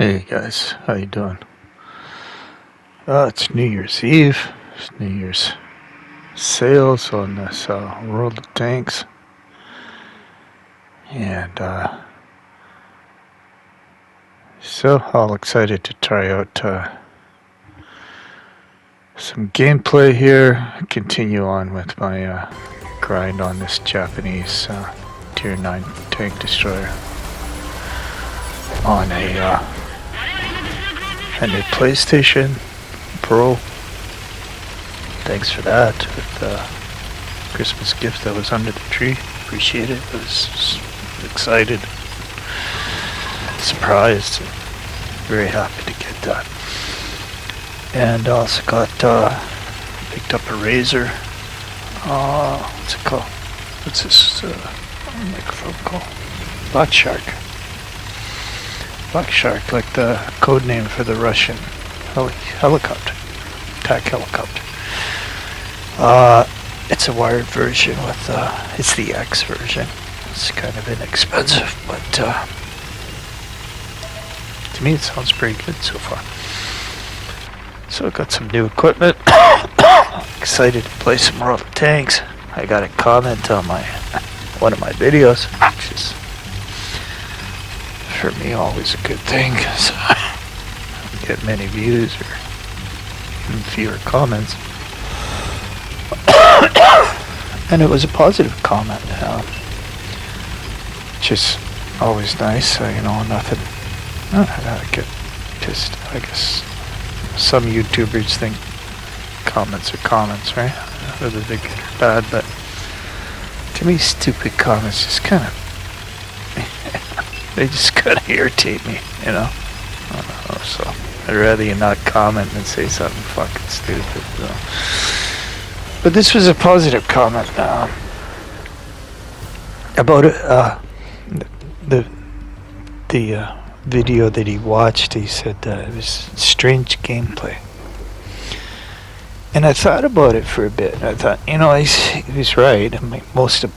Hey guys, how you doing? It's New Year's Eve. It's New Year's sales on this World of Tanks, and so all excited to try out some gameplay here. Continue on with my grind on this Japanese Tier 9 tank destroyer on a new PlayStation Pro. Thanks for that. With the Christmas gift that was under the tree. Appreciate it. I was excited, surprised, and very happy to get that. And also got picked up a razor. What's it called? What's this microphone called? Black Shark. Black Shark, like the code name for the Russian helicopter, attack helicopter. It's a wired version with, it's the X version. It's kind of inexpensive, but to me it sounds pretty good so far. So I got some new equipment. Excited to play some World of Tanks. I got a comment on one of my videos, which is for me always a good thing, because I don't get many views or even fewer comments. And it was a positive comment, which is always nice. Nothing. I guess some YouTubers think comments are comments, right? Whether they're good or bad, but to me, stupid comments just kind of they just kind of irritate me, so I'd rather you not comment than say something fucking stupid. So. But this was a positive comment about the video that he watched. He said it was strange gameplay, and I thought about it for a bit. And I thought, he was right. I mean, most of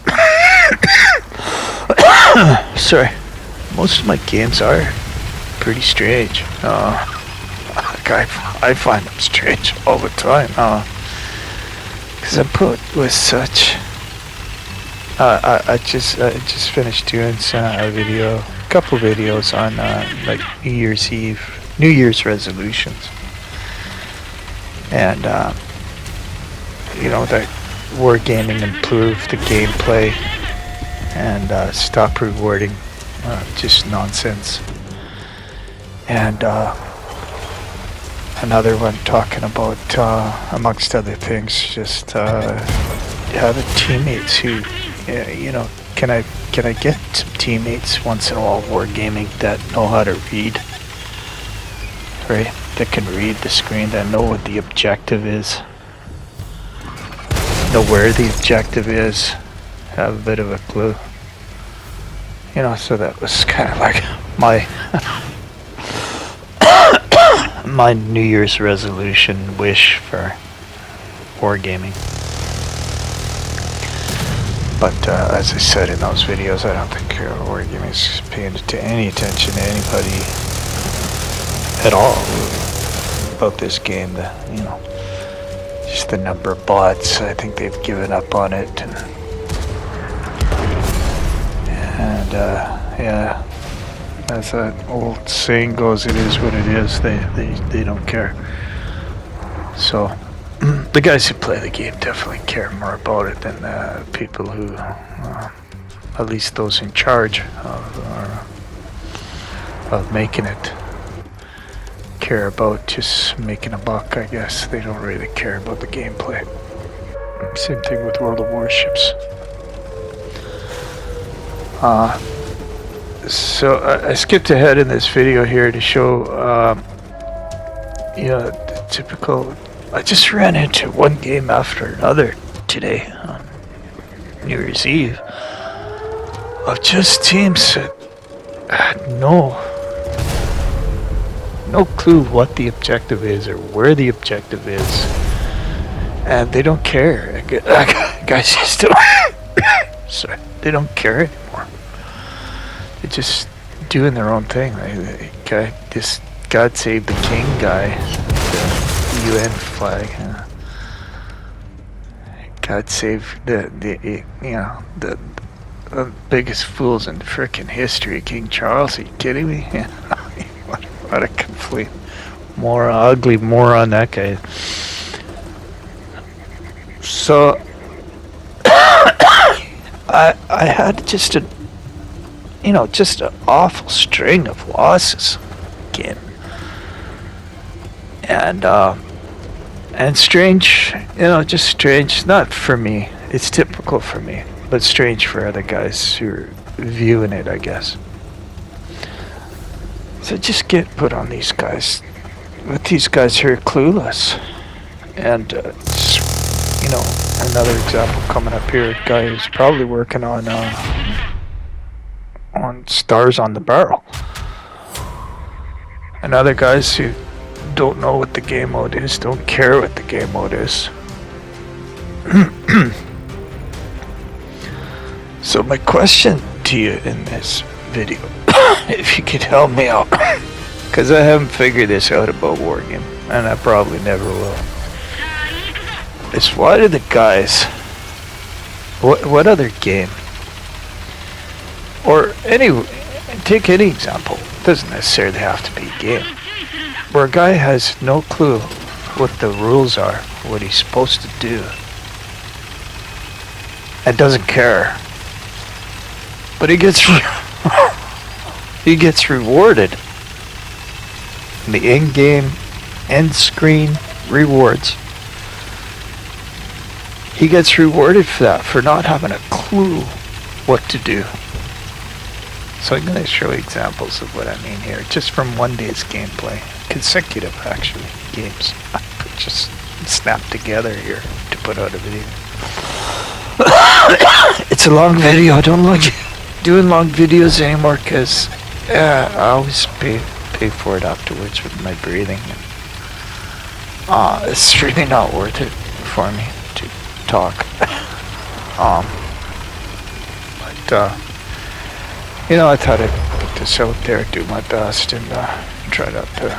sorry. Most of my games are pretty strange. I find them strange all the time. Because I'm put with such. I just finished doing a couple videos on like New Year's Eve, New Year's resolutions, and that wargaming improved the gameplay and stop rewarding. Just nonsense. And another one talking about, amongst other things, just having teammates who, can I get some teammates once in a while wargaming that know how to read, right? That can read the screen, that know what the objective is, know where the objective is, have a bit of a clue. So that was kind of like my New Year's resolution wish for wargaming. But as I said in those videos, I don't think wargaming is paying any attention to anybody at all about this game. Just the number of bots. I think they've given up on it. And yeah, as that old saying goes, it is what it is. They don't care. So the guys who play the game definitely care more about it than people who, at least those in charge of making it, care about just making a buck. I guess they don't really care about the gameplay. Same thing with World of Warships. So I skipped ahead in this video here to show, the typical. I just ran into one game after another today on New Year's Eve of just teams that had no clue what the objective is or where the objective is, and they don't care. Guys just don't. Sorry, they don't care anymore. They just doing their own thing. This God Save the King guy, the UN flag. God save the biggest fools in frickin' history, King Charles. Are you kidding me? What a complete ugly moron that guy. So I had just an awful string of losses again, and strange, just strange. Not for me. It's typical for me, but strange for other guys who are viewing it, I guess. So just get put on these guys, with these guys who are clueless, and another example coming up here. A guy who's probably working on stars on the barrel, and other guys who don't know what the game mode is, don't care what the game mode is. So my question to you in this video, if you could help me out, because I haven't figured this out about Wargame, and I probably never will, is why do the guys, what other game, or take any example, it doesn't necessarily have to be a game, where a guy has no clue what the rules are, what he's supposed to do, and doesn't care, but he gets rewarded in the in-game end screen rewards. He gets rewarded for that, for not having a clue what to do. So I'm going to show you examples of what I mean here, just from one day's gameplay. Consecutive, actually, games. Just snapped together here to put out a video. It's a long video. I don't like doing long videos anymore because I always pay for it afterwards with my breathing. It's really not worth it for me to talk. I thought I'd put this out there, do my best, and try not to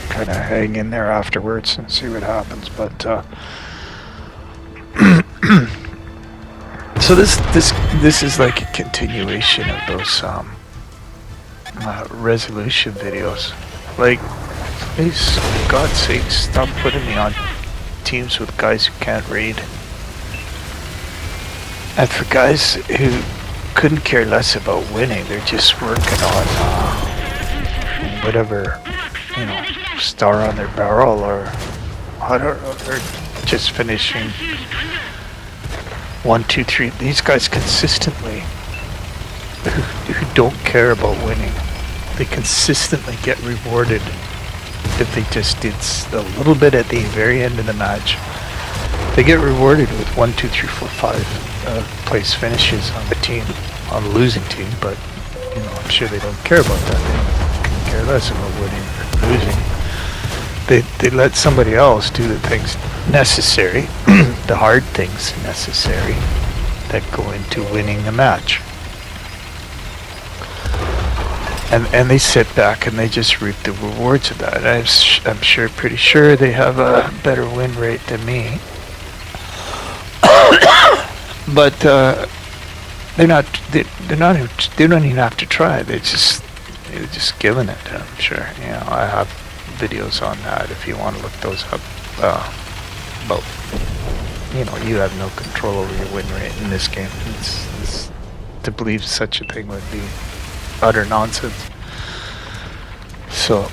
kind of hang in there afterwards and see what happens. But so this is like a continuation of those resolution videos. Like, please, for God's sake, stop putting me on teams with guys who can't read. And for guys who couldn't care less about winning, they're just working on whatever, star on their barrel, or just finishing 1, 2, 3. These guys consistently, who don't care about winning, they consistently get rewarded if they just did a little bit at the very end of the match. They get rewarded with 1, 2, 3, 4, 5 place finishes on the team, on the losing team, but I'm sure they don't care about that. They couldn't care less about winning or losing. They let somebody else do the things necessary, the hard things necessary that go into winning the match. And they sit back and they just reap the rewards of that. I'm pretty sure they have a better win rate than me. But they don't even have to try. They're just giving it. I'm sure. I have videos on that if you want to look those up. But you have no control over your win rate in this game. It's to believe such a thing would be utter nonsense. So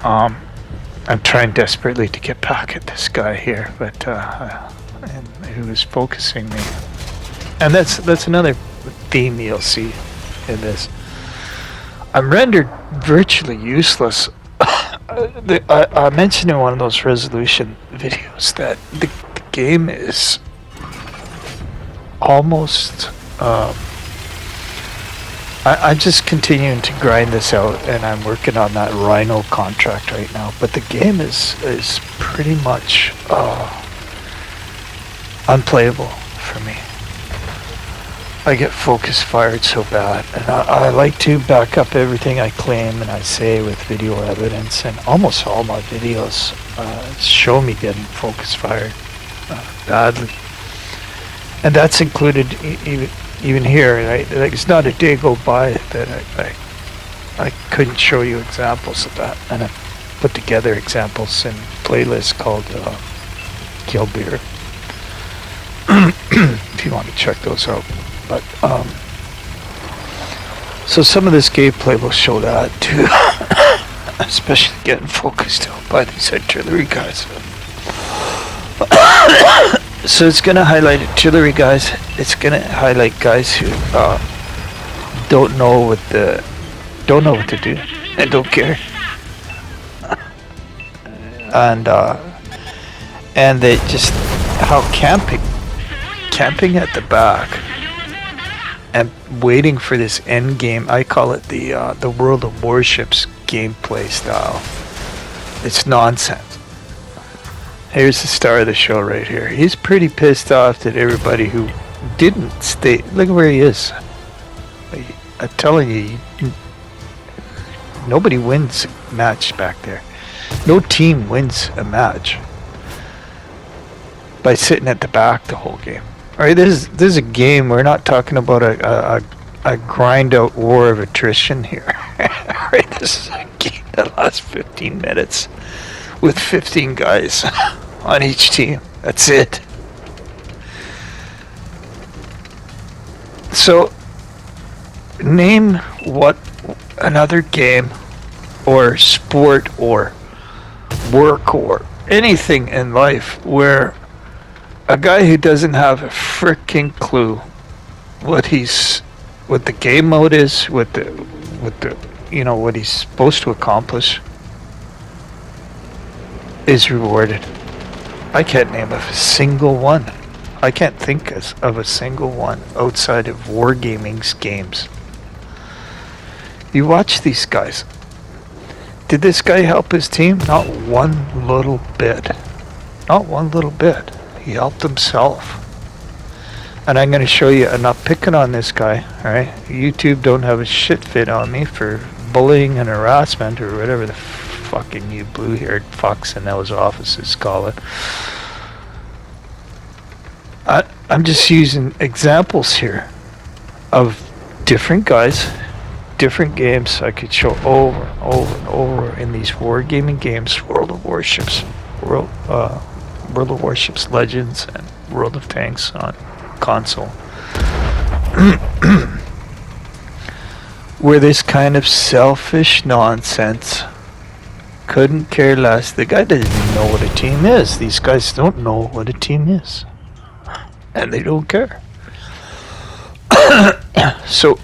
I'm trying desperately to get back at this guy here, but and who is focusing me. And that's another theme you'll see in this. I'm rendered virtually useless. I mentioned in one of those resolution videos that the game is almost I'm just continuing to grind this out, and I'm working on that Rhino contract right now, but the game is pretty much unplayable for me. I get focus fired so bad, and I like to back up everything I claim and I say with video evidence, and almost all my videos show me getting focus fired badly, and that's included even here. Right? Like, it's not a day go by that I couldn't show you examples of that, and I put together examples in a playlist called Kill Beer. If you want to check those out. But so some of this gameplay will show that too, especially getting focused out by these artillery guys. So it's going to highlight artillery guys. It's going to highlight guys who don't know what to do and don't care, and they just how camping at the back and waiting for this end game. I call it the World of Warships gameplay style. It's nonsense. Here's the star of the show right here. He's pretty pissed off that everybody who didn't stay. Look at where he is. I'm telling you, nobody wins a match back there. No team wins a match by sitting at the back the whole game. All right, this is a game. We're not talking about a grind out war of attrition here. All right, this is a game that lasts 15 minutes with 15 guys on each team. That's it. So, name what another game or sport or work or anything in life where a guy who doesn't have a freaking clue what the game mode is, what he's supposed to accomplish is rewarded. I can't name a single one. I can't think of a single one outside of Wargaming's games. You watch these guys. Did this guy help his team? Not one little bit. Not one little bit. He helped himself. And I'm going to show you, I'm not picking on this guy, alright? YouTube don't have a shit fit on me for bullying and harassment or whatever the fucking you blue-haired fucks in those offices call it. I'm just using examples here of different guys, different games I could show over and over and over in these wargaming games, World of Warships, World of Warships Legends, and World of Tanks on console, where this kind of selfish nonsense couldn't care less. The guy doesn't even know what a team is. These guys don't know what a team is, and they don't care. So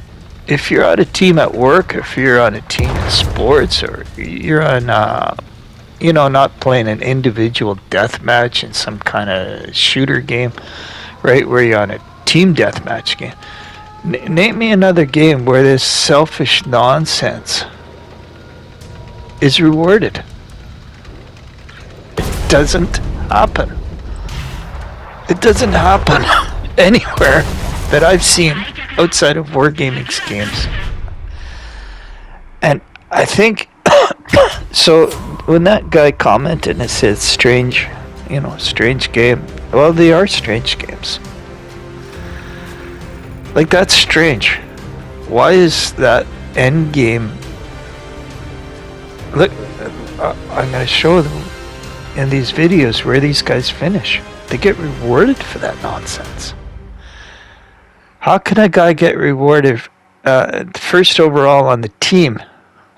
if you're on a team at work, if you're on a team in sports, or you're on not playing an individual death match in some kind of shooter game, right, where you're on a team deathmatch game. Name me another game where this selfish nonsense is rewarded. It doesn't happen. It doesn't happen anywhere that I've seen outside of Wargaming's games. And I think, so when that guy commented and it said strange game, well, they are strange games. Like, that's strange. Why is that end game? Look, I'm going to show them in these videos where these guys finish. They get rewarded for that nonsense. How can a guy get rewarded first overall on the team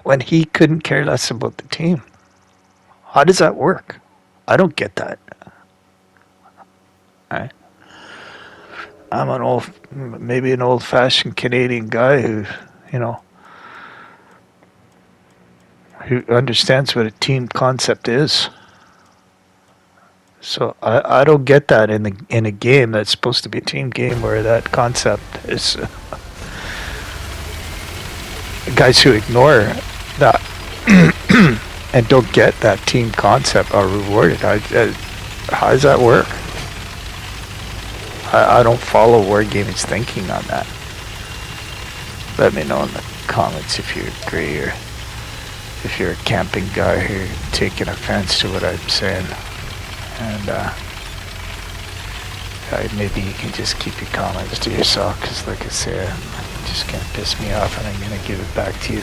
when he couldn't care less about the team? How does that work? I don't get that. Right. I'm maybe an old-fashioned Canadian guy who understands what a team concept is. So I don't get that in a game that's supposed to be a team game where that concept is. Guys who ignore that and don't get that team concept are rewarded. How does that work? I don't follow Wargaming's thinking on that. Let me know in the comments if you agree, or if you're a camping guy who taking offense to what I'm saying. And maybe you can just keep your comments to yourself, because like I say, you just gonna piss me off and I'm gonna give it back to you.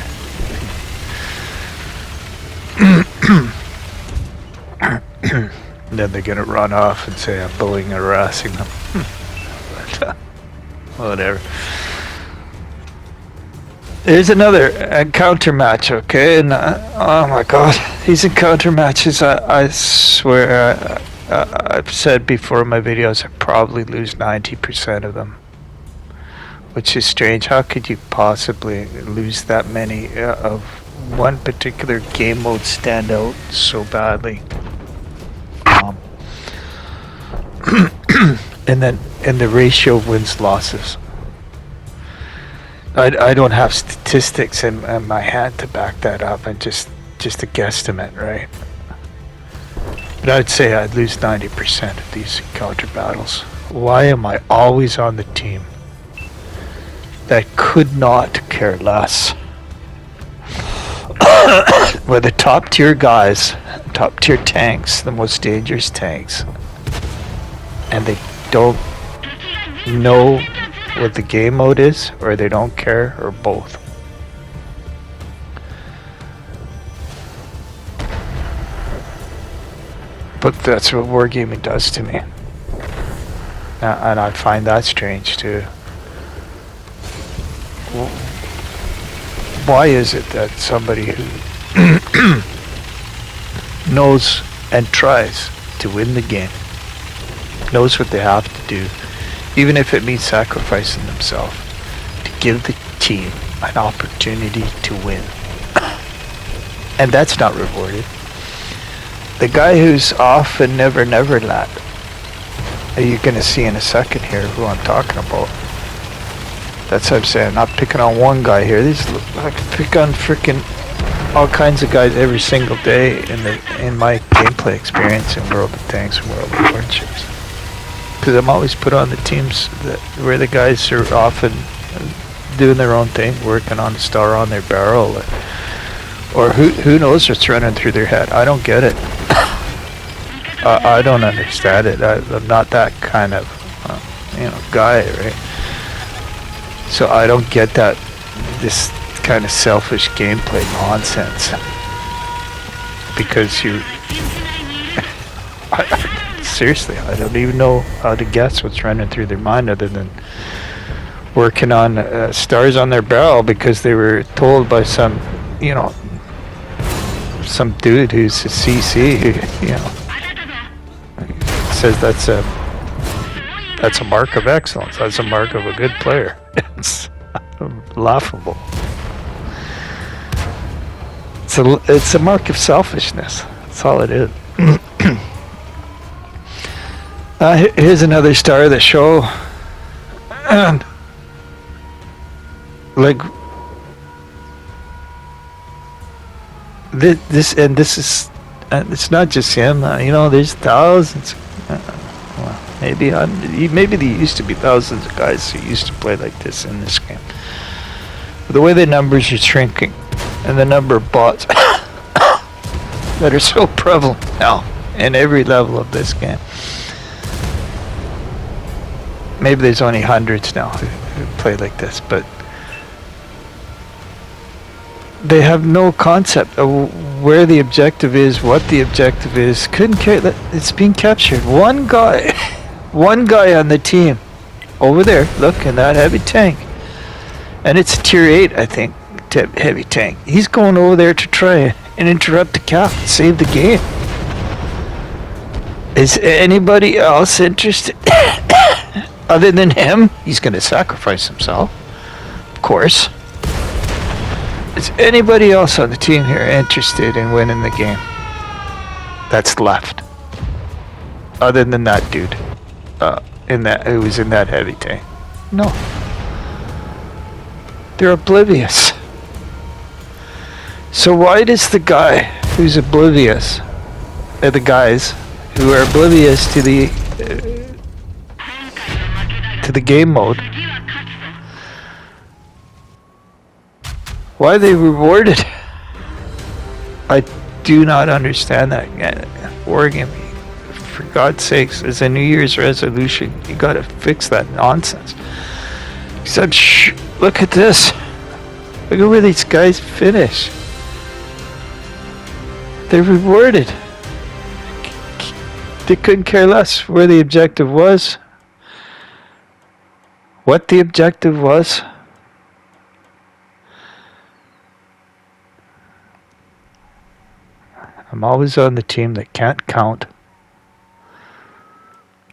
And then they're gonna run off and say I'm bullying and harassing them. But, whatever. There's another encounter match, okay? And oh my god, these encounter matches, I swear, I've said before in my videos, I probably lose 90% of them, which is strange. How could you possibly lose that many of one particular game mode stand out so badly? And the ratio of wins losses. I don't have statistics in my hand to back that up, and just a guesstimate, right? But I'd say I'd lose 90% of these encounter battles. Why am I always on the team that could not care less? Where the top tier guys, top tier tanks, the most dangerous tanks, and they don't know what the game mode is, or they don't care, or both. But that's what wargaming does to me, and I find that strange too. Why is it that somebody who knows and tries to win the game, knows what they have to do, even if it means sacrificing themselves, to give the team an opportunity to win, and that's not rewarded? The guy who's off and never land, you're gonna see in a second here who I'm talking about. That's what I'm saying. I'm not picking on one guy here. I can pick on freaking all kinds of guys every single day in my gameplay experience in World of Tanks and World of Warships. Because I'm always put on the teams where the guys are often doing their own thing, working on a star on their barrel, or who knows what's running through their head. I don't get it. I don't understand it. I'm not that kind of guy, right? So I don't get this kind of selfish gameplay nonsense. Because seriously, I don't even know how to guess what's running through their mind, other than working on stars on their barrel because they were told by some dude who's a CC who, says that's a mark of excellence. That's a mark of a good player. It's laughable. It's a mark of selfishness. That's all it is. Here's another star of the show, and like this is it's not just him. There's thousands. Well, maybe there used to be thousands of guys who used to play like this in this game. But the way the numbers are shrinking, and the number of bots that are so prevalent now in every level of this game. Maybe there's only hundreds now who play like this, but they have no concept of where the objective is, what the objective is. Couldn't care that it's being captured. One guy on the team over there, look, in that heavy tank, and it's tier 8, I think, heavy tank. He's going over there to try and interrupt the cap and save the game. Is anybody else interested? Other than him? He's going to sacrifice himself, of course. Is anybody else on the team here interested in winning the game that's left, other than that dude who was in that heavy tank? No. They're oblivious. So why does the guy who's oblivious, the guys who are oblivious to the to the game mode. Why are they rewarded? I do not understand that. Wargaming, for God's sakes, as a New Year's resolution, you gotta fix that nonsense. Except, look at this. Look at where these guys finish. They're rewarded. They couldn't care less where the objective was, what the objective was. I'm always on the team that can't count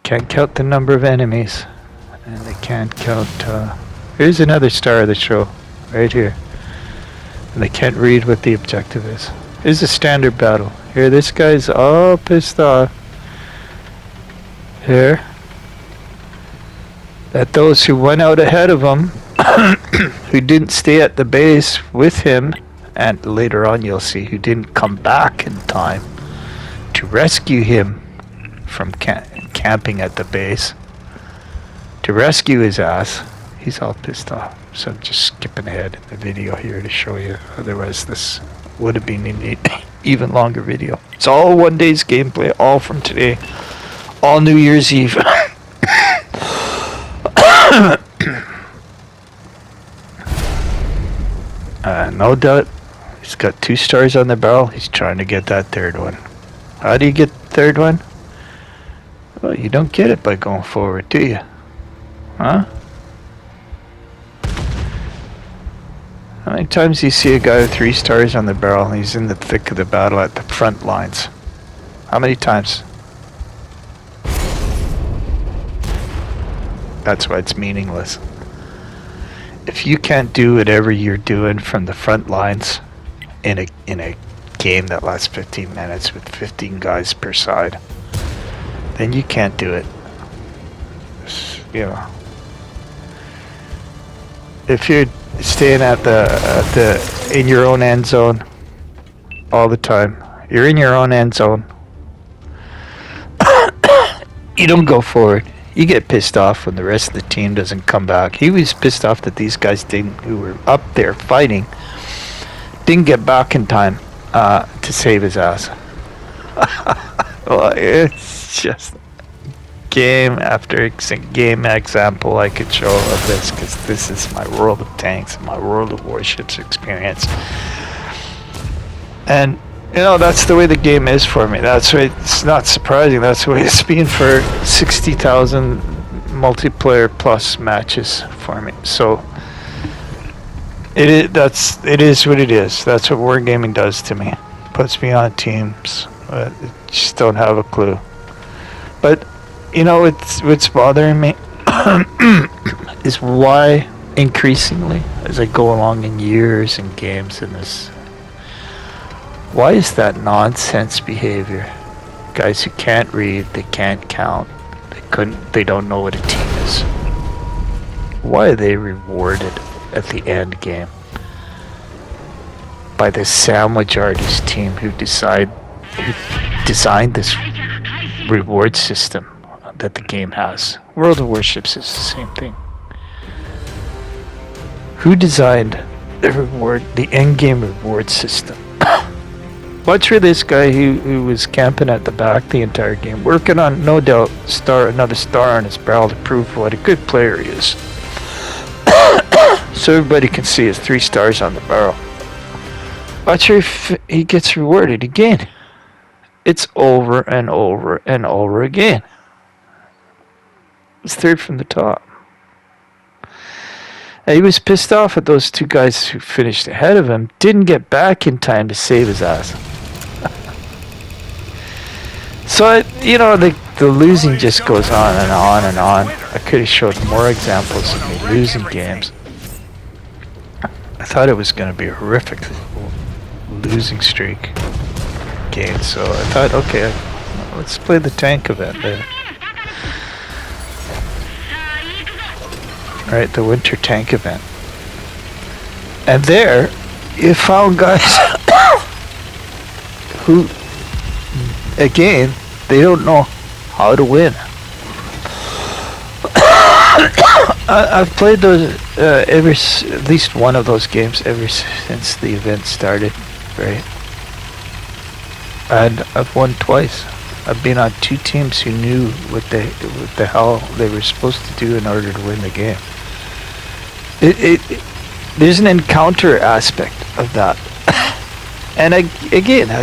the number of enemies, and they can't count, here's another star of the show, right here. And they can't read what the objective is. Here's a standard battle. Here, this guy's all pissed off. Here. At those who went out ahead of him, who didn't stay at the base with him, and later on you'll see who didn't come back in time to rescue him from camping at the base, to rescue his ass. He's all pissed off. So I'm just skipping ahead in the video here to show you. Otherwise this would have been an even longer video. It's all one day's gameplay, all from today, all New Year's Eve. No doubt he's got 2 stars on the barrel. He's trying to get that 3rd one. How do you get the 3rd one? Well, you don't get it by going forward, do you? Huh? How many times do you see a guy with 3 stars on the barrel and he's in the thick of the battle at the front lines? How many times? That's why it's meaningless. If you can't do whatever you're doing from the front lines in a game that lasts 15 minutes with 15 guys per side, then you can't do it. You know, if you're staying at the in your own end zone all the time, you're in your own end zone. You don't go forward. You get pissed off when the rest of the team doesn't come back. He was pissed off that these guys who were up there fighting didn't get back in time to save his ass. Well, it's just game after game example I could show of this, because this is my World of Tanks and my World of Warships experience. And you know, that's the way the game is for me. That's why it's not surprising. That's the way it's been for 60,000 multiplayer plus matches for me. So it is what it is. That's what wargaming does to me. Puts me on teams. Just don't have a clue. But you know, what's bothering me is why increasingly, as I go along in years and games in this, why is that nonsense behavior? Guys who can't read, they can't count, they don't know what a team is. Why are they rewarded at the end game by this sandwich artist team who designed this reward system that the game has? World of Warships is the same thing. Who designed the end game reward system? Watch for this guy who was camping at the back the entire game, working on, no doubt, another star on his barrel to prove what a good player he is. So everybody can see his 3 stars on the barrel. Watch if he gets rewarded again. It's over and over and over again. It's 3rd from the top. And he was pissed off at those 2 guys who finished ahead of him, didn't get back in time to save his ass. So, you know, the losing just goes on and on and on. I could have showed more examples of me losing games. I thought it was going to be a horrific losing streak game, so I thought, okay, let's play the tank event there. Alright, the winter tank event. And there, you found guys who, again, they don't know how to win. I've played those at least one of those games ever since the event started, right? And I've won twice. I've been on two teams who knew what the hell they were supposed to do in order to win the game. There's an encounter aspect of that. And I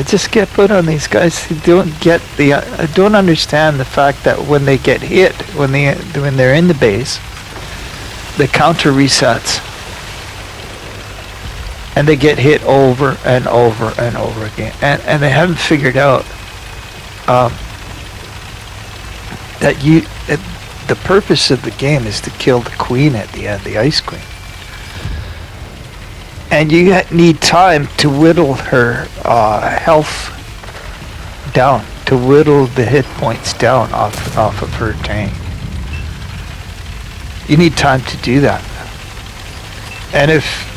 just get put on these guys who don't get I don't understand the fact that when they get hit, when they're in the base, the counter resets, and they get hit over and over and over again, and they haven't figured out that the purpose of the game is to kill the queen at the end, the ice queen. And you need time to whittle her health down, to whittle the hit points down off of her tank. You need time to do that. And if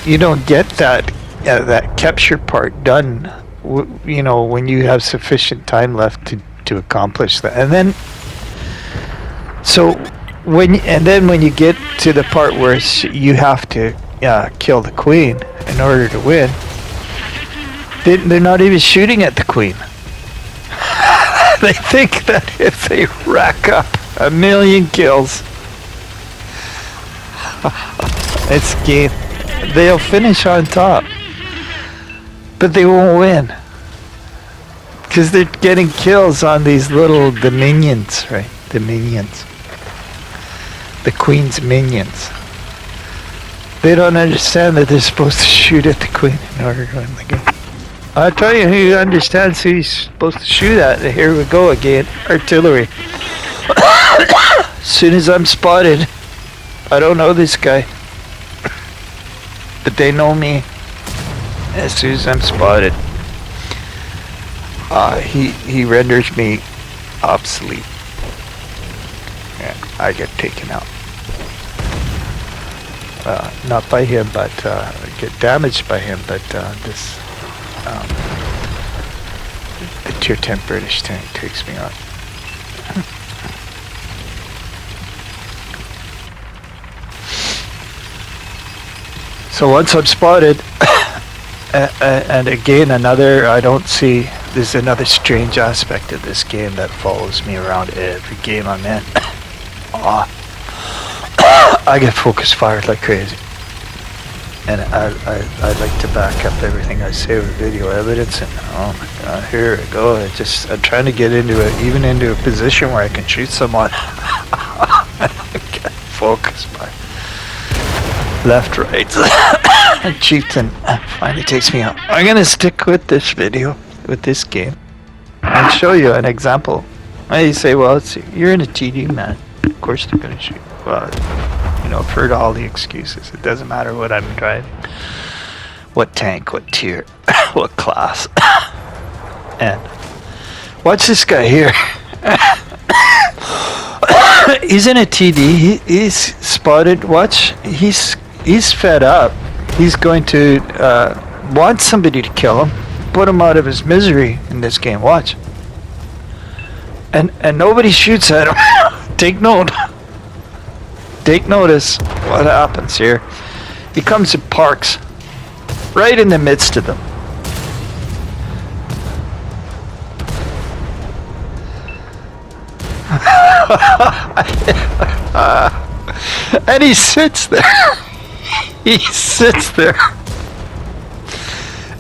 you don't get that capture part done, when you have sufficient time left to accomplish that, and then when you get to the part where you have to kill the queen in order to win, they're not even shooting at the queen. They think that if they rack up 1 million kills, it's game. They'll finish on top, but they won't win because they're getting kills on these little minions, right? The minions, the queen's minions. They don't understand that they're supposed to shoot at the queen in order to win the game. I'll tell you who understands who he's supposed to shoot at. Here we go again. Artillery. As soon as I'm spotted, I don't know this guy, but they know me. As soon as I'm spotted, he renders me obsolete, and I get taken out. Not by him, but get damaged by him. But the tier 10 British tank takes me out. So once I'm spotted, and again there's another strange aspect of this game that follows me around every game I'm in. I get focus fired like crazy, and I like to back up everything I say with video evidence. And oh my god, here we go. I'm trying to get into a position where I can shoot someone. I get focus fired left, right, and Chieftain finally takes me out. I'm gonna stick with this video, with this game, and show you an example. And you say, well, you're in a TD, man. Of course they're gonna shoot. Well, I've heard all the excuses. It doesn't matter what I'm driving, what tank, what tier, what class. And watch this guy here. He's in a TD. He's spotted. Watch. He's fed up. He's going to want somebody to kill him, put him out of his misery in this game. Watch. And nobody shoots at him. Take note. Take notice what happens here. He comes and parks right in the midst of them. And he sits there. He sits there.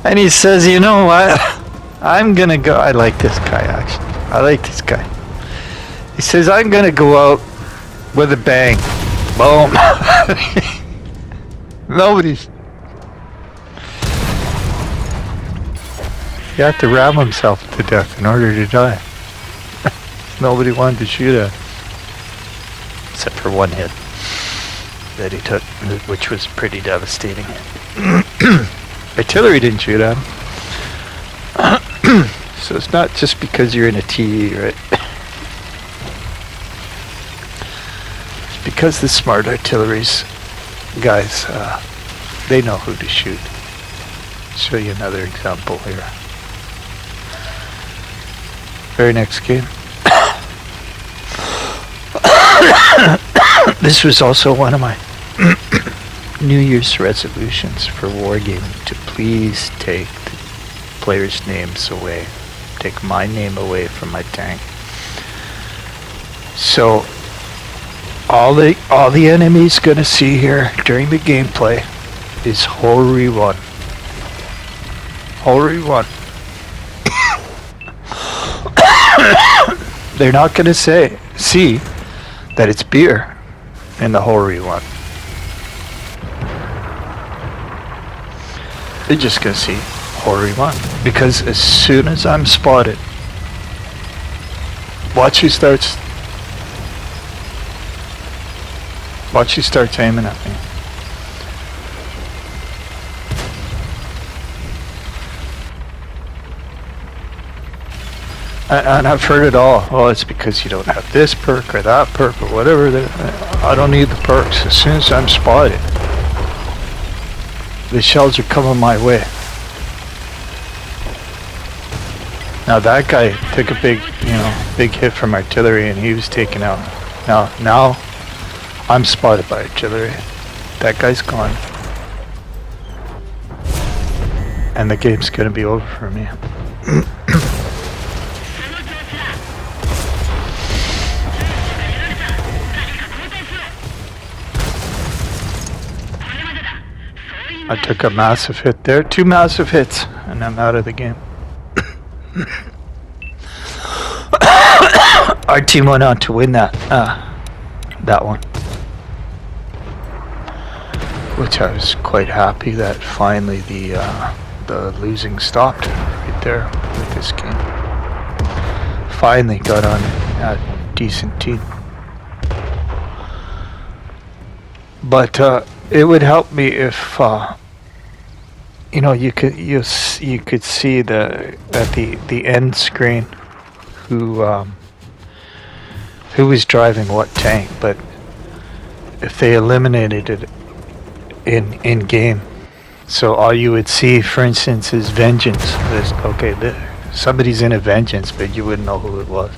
And he says, you know what? I'm gonna go. I like this guy, actually. I like this guy. He says, I'm gonna go out with a bang. Boom. Nobody's. He had to ram himself to death in order to die. Nobody wanted to shoot at him. Except for one hit that he took, which was pretty devastating. Artillery didn't shoot at him. So it's not just because you're in a TE, right? It's because the smart artillery's guys, they know who to shoot. I'll show you another example here. Very next game. This was also one of my New Year's resolutions for Wargaming, to please take the players' names away. Take my name away from my tank. So all the enemy's gonna see here during the gameplay is Hori 1. Hori 1. They're not gonna see that it's beer in the Hori 1. They're just gonna see Hori 1. Because as soon as I'm spotted, watch he starts aiming at me. And I've heard it all. Oh, it's because you don't have this perk or that perk or whatever. I don't need the perks. As soon as I'm spotted, the shells are coming my way. Now that guy took a big hit from artillery, and he was taken out. Now I'm spotted by artillery. That guy's gone, and the game's gonna be over for me. I took a massive hit there, 2 massive hits, and I'm out of the game. Our team went on to win that one, which I was quite happy that finally the losing stopped right there with this game. Finally got on a decent team, but it would help me if you could see at the end screen who was driving what tank. But if they eliminated it in game, so all you would see, for instance, is Vengeance. Somebody's in a Vengeance, but you wouldn't know who it was.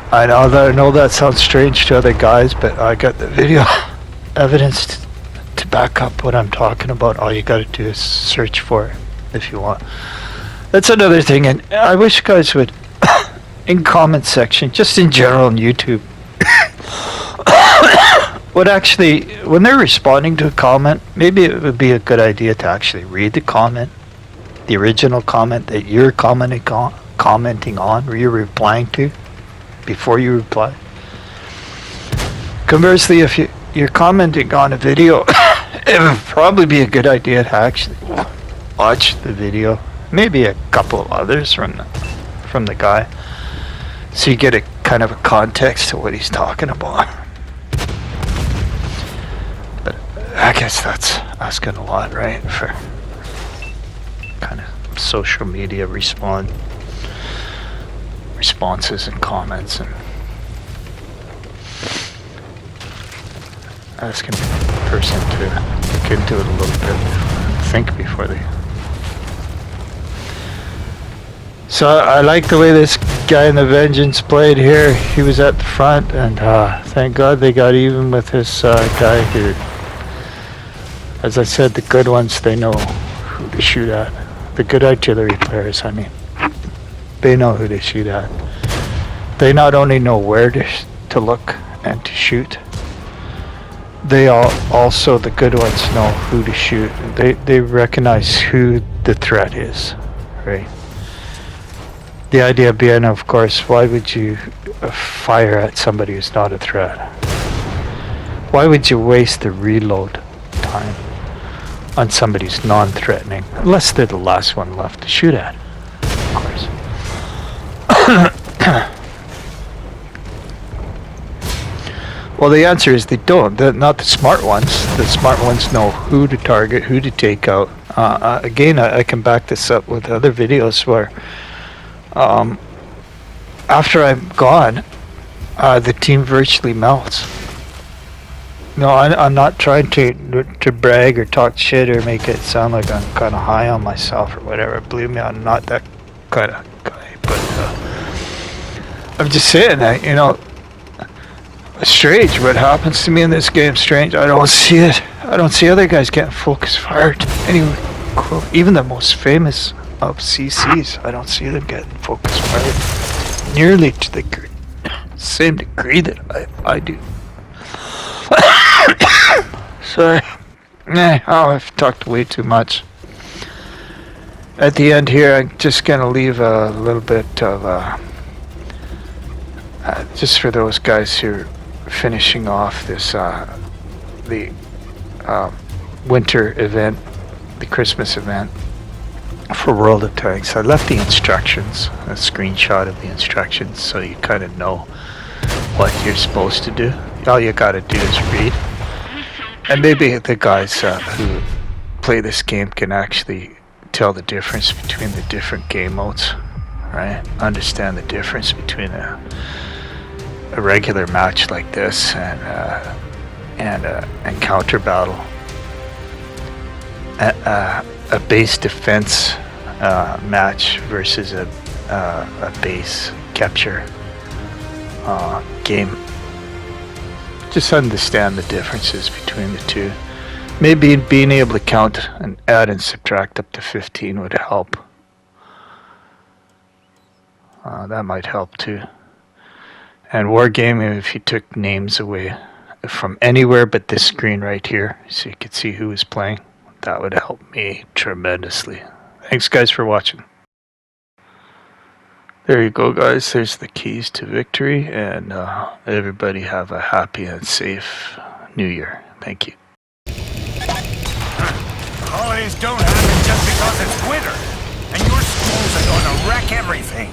I know that sounds strange to other guys, but I got the video evidence to back up what I'm talking about. All you gotta do is search for it if you want. That's another thing, and I wish guys would, in comment section, just in general on YouTube, would actually, when they're responding to a comment, maybe it would be a good idea to actually read the comment, the original comment that you're commenting on, or you're replying to, before you reply. Conversely, if you're commenting on a video, it would probably be a good idea to actually watch the video, maybe a couple of others from the guy, so you get a kind of a context to what he's talking about. But I guess that's asking a lot, right, for kind of social media responses and comments, and asking a person to look into it a little bit, think before they. So I like the way this guy in the Vengeance played here. He was at the front, and thank God they got even with this guy who, as I said, the good ones, they know who to shoot at. The good artillery players, I mean, they know who to shoot at. They not only know where to look and to shoot, they also, the good ones, know who to shoot. They recognize who the threat is, right? The idea being, of course, why would you fire at somebody who's not a threat? Why would you waste the reload time on somebody who's non-threatening, unless they're the last one left to shoot at, of course. Well, the answer is they don't. They're not the smart ones. The smart ones know who to target, who to take out. Again, I can back this up with other videos where after I'm gone, the team virtually melts. No, I'm not trying to brag or talk shit or make it sound like I'm kind of high on myself or whatever. Believe me, I'm not that kind of guy. But I'm just saying that, Strange. What happens to me in this game? Strange. I don't see it. I don't see other guys getting focus fired. Anyway, cool. Even the most famous of CCs, I don't see them getting focus fired nearly to the same degree that I do. Sorry. I've talked way too much. At the end here, I'm just gonna leave a little bit of just for those guys who are finishing off this the winter event, the Christmas event for World of Tanks. I left the instructions, a screenshot of the instructions, so you kind of know what you're supposed to do. All you gotta do is read. And maybe the guys who play this game can actually tell the difference between the different game modes, right? Understand the difference between a regular match like this and counter battle. A base defense match versus a base capture game. Just understand the differences between the two. Maybe being able to count and add and subtract up to 15 would help. That might help too. And wargaming, if you took names away from anywhere but this screen right here, so you could see who is playing, that would help me tremendously. Thanks guys for watching. There you go guys, there's the keys to victory, and everybody have a happy and safe New Year. Thank you. Holidays don't happen just because it's winter, and your schools are going to wreck everything.